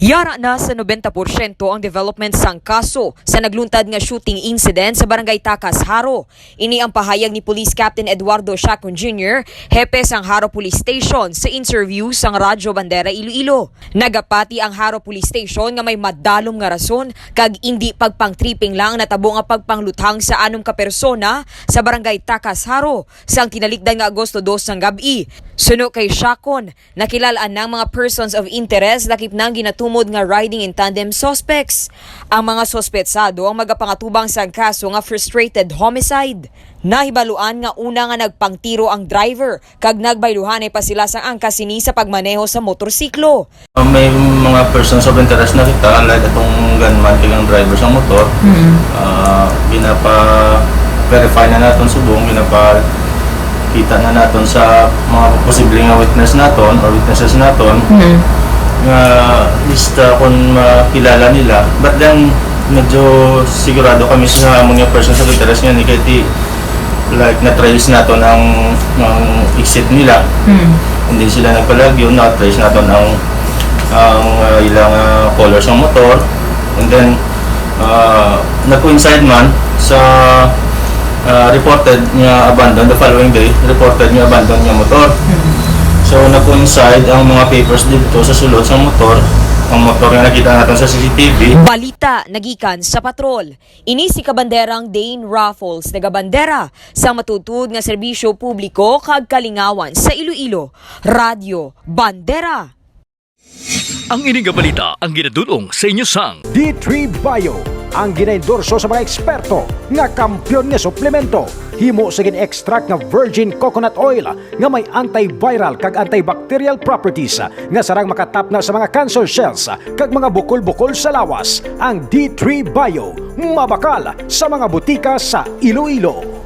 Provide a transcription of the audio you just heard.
Yara na sa 90% ang development sang kaso sa nagluntad nga shooting incident sa Barangay Takas, Haro. Ini ang pahayag ni Police Captain Eduardo Chacon Jr., hepe sang Haro Police Station sa interview sang Radyo Bandera Iloilo. Nagapati ang Haro Police Station nga may madalom nga rason kag indi pagpang-tripping lang natabo nga pagpangluthang sa 6 ka persona sa Barangay Takas, Haro sang tinalikdan nga Agosto 2 sang gabi. Suno kay Chacon, nakilalaan ng mga persons of interest lakip nang ginatumod nga riding in tandem suspects. Ang mga sospetsado ang magapangatubang sa kaso nga frustrated homicide. Nahibaluan nga una nga nagpangtiro ang driver kag nagbayluhanay pa sila sa angkas sini sa pagmaneho sa motorsiklo. May mga persons of interest na kita, like itong gunman kay ang driver sa motor. Binapa-verify na natin subong, kita na natin sa mga posibleng witness natin or witnesses natin nga lista kung makilala nila. But then, medyo sigurado kami sa mga persons of interest nga ni Katie, like na-trace natin ang exit nila. Hindi sila nagpalagyo, na-trace natin ang ilang colors ng motor. And then, nag-coincide man sa reported nga abandon the following day, reported nga abandon nga motor. So nag-coincide ang mga papers dito sa sulod sa motor, ang motor nga nakita natin sa CCTV. Balita nagikan sa patrol. Ini si kabanderang Dane Raffles nagabandera sa matutud nga serbisyo publiko kag kalingawan sa Iloilo. Radyo Bandera. Ang ining nga balita ang ginadulong sa inyo sang D3 Bio, ang ginaendorso sa mga eksperto nga kampyon nga suplemento. Himo sa gin-extract nga virgin coconut oil nga may antiviral kag antibacterial properties nga sarang makatap na sa mga cancer cells kag mga bukol-bukol sa lawas. Ang D3 Bio, mabakal sa mga butika sa Iloilo.